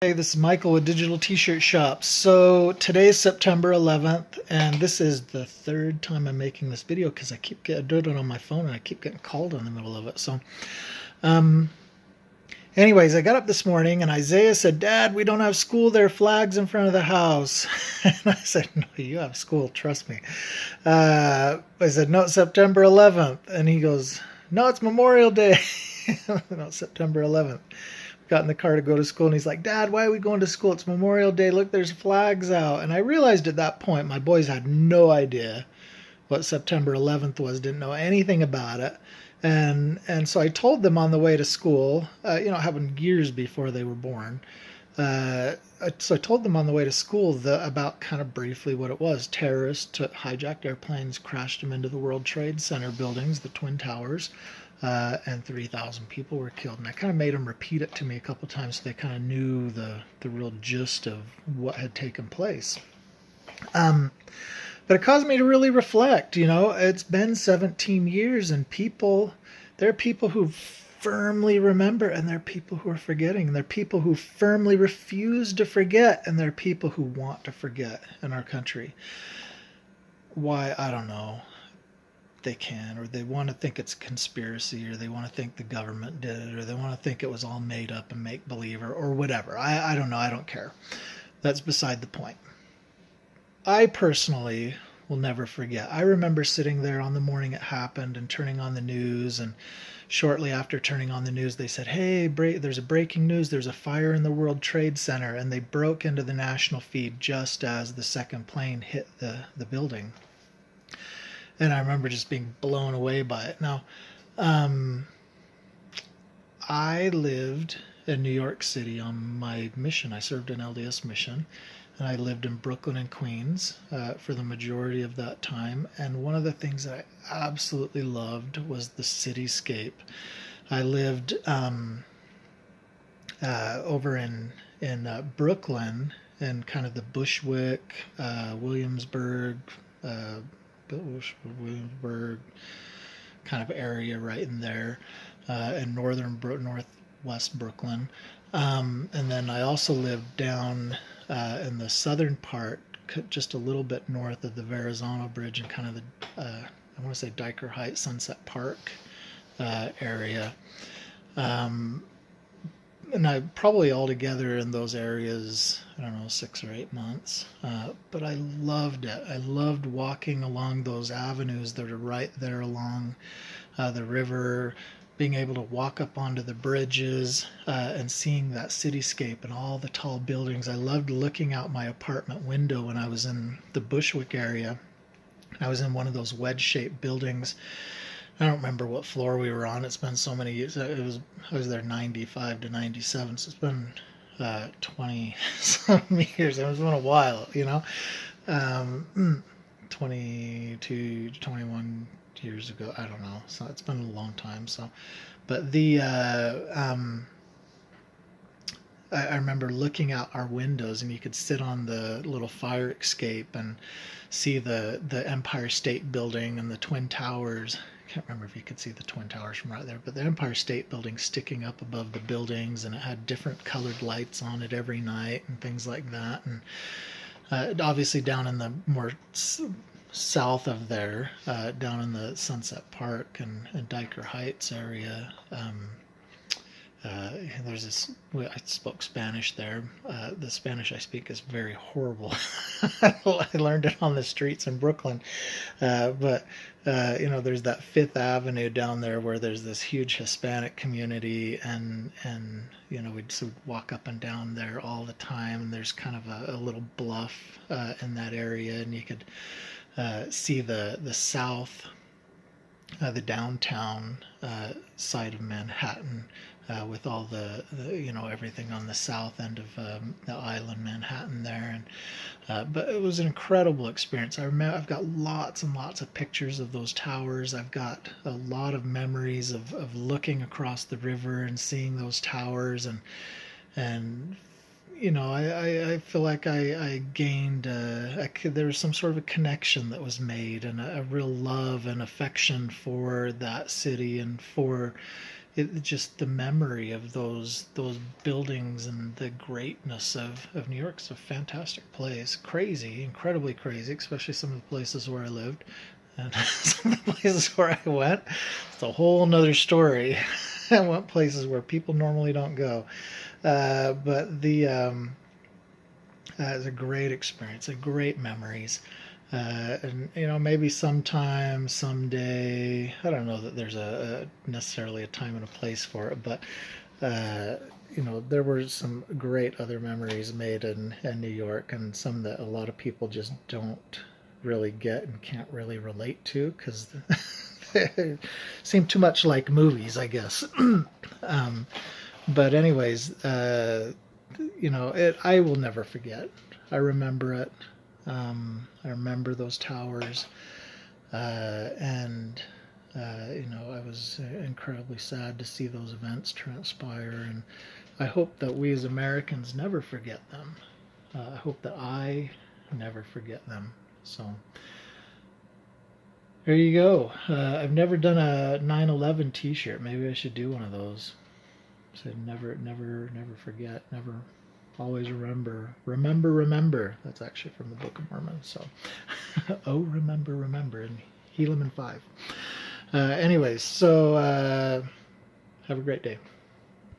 Hey, this is Michael with Digital T-Shirt Shop. So today is September 11th, and this is the third time I'm making this video because I keep getting doing it on my phone and I keep getting called in the middle of it. So, um, anyways, I got up this morning and Isaiah said, "Dad, we don't have school. There are flags in front of the house." And I said, "No, you have school. Trust me." I said, "No, it's September 11th," and he goes, "No, it's Memorial Day." No, it's September 11th. Got in the car to go to school, and he's like, "Dad, why are we going to school? It's Memorial Day. Look, there's flags out." And I realized at that point my boys had no idea what September 11th was, didn't know anything about it. And so I told them on the way to school, it happened years before they were born. So I told them on the way to school about kind of briefly what it was. Terrorists hijacked airplanes, crashed them into the World Trade Center buildings, the Twin Towers, and 3,000 people were killed. And I kind of made them repeat it to me a couple times so they kind of knew the real gist of what had taken place. But it caused me to really reflect. It's been 17 years, and there are people who firmly remember, and there are people who are forgetting, and there are people who firmly refuse to forget, and there are people who want to forget in our country. Why? I don't know. They can, or they want to think it's a conspiracy, or they want to think the government did it, or they want to think it was all made up and make believe, or whatever. I don't know. I don't care. That's beside the point. I personally will never forget. I remember sitting there on the morning it happened and turning on the news, and shortly after turning on the news, they said, "Hey, there's a breaking news. There's a fire in the World Trade Center," and they broke into the national feed just as the second plane hit the building. And I remember just being blown away by it. Now, I lived in New York City on my mission. I served an LDS mission, and I lived in Brooklyn and Queens for the majority of that time. And one of the things that I absolutely loved was the cityscape. I lived over in Brooklyn, in kind of the Bushwick, Williamsburg, Williamsburg kind of area right in there, in northwest Brooklyn. And then I also lived down in the southern part, just a little bit north of the Verrazano Bridge, and kind of I want to say Diker Heights, Sunset Park area. And I probably altogether in those areas, I don't know, 6 or 8 months. But I loved it. I loved walking along those avenues that are right there along the river, being able to walk up onto the bridges and seeing that cityscape and all the tall buildings. I loved looking out my apartment window when I was in the Bushwick area. I was in one of those wedge-shaped buildings. I don't remember what floor we were on. It's been so many years. I was there 95 to 97, so it's been 20 some years. It's been a while, 22 to 21 years ago. I don't know. So it's been a long time. So, but I remember looking out our windows, and you could sit on the little fire escape and see the Empire State Building and the Twin Towers. I can't remember if you could see the Twin Towers from right there, but the Empire State Building sticking up above the buildings, and it had different colored lights on it every night and things like that. And obviously down in the more south of there, down in the Sunset Park and Diker Heights area, there's this. I spoke Spanish there. The Spanish I speak is very horrible. I learned it on the streets in Brooklyn, but there's that Fifth Avenue down there where there's this huge Hispanic community, and we'd sort of walk up and down there all the time. And there's kind of a little bluff in that area, and you could see the south, the downtown side of Manhattan. With all the everything on the south end of the island, Manhattan there, but it was an incredible experience. I remember I've got lots and lots of pictures of those towers. I've got a lot of memories of looking across the river and seeing those towers, and I feel like I gained there was some sort of a connection that was made, and a real love and affection for that city, and for just the memory of those buildings and the greatness of New York's a fantastic place. Crazy, incredibly crazy, especially some of the places where I lived. And some of the places where I went, it's a whole nother story. I went places where people normally don't go. But it was a great experience, a great memories. And maybe sometime, someday, I don't know that there's a necessarily a time and a place for it, but there were some great other memories made in New York, and some that a lot of people just don't really get and can't really relate to because they seem too much like movies, I guess. But anyways, I will never forget. I remember it. I remember those towers, and I was incredibly sad to see those events transpire, and I hope that we as Americans never forget them. I hope that I never forget them. So there you go. I've never done a 9/11 T-shirt. Maybe I should do one of those. Said never, never, never forget. Never, always remember. Remember, remember. That's actually from the Book of Mormon. So, oh, remember, remember, in Helaman 5. Anyways, so have a great day.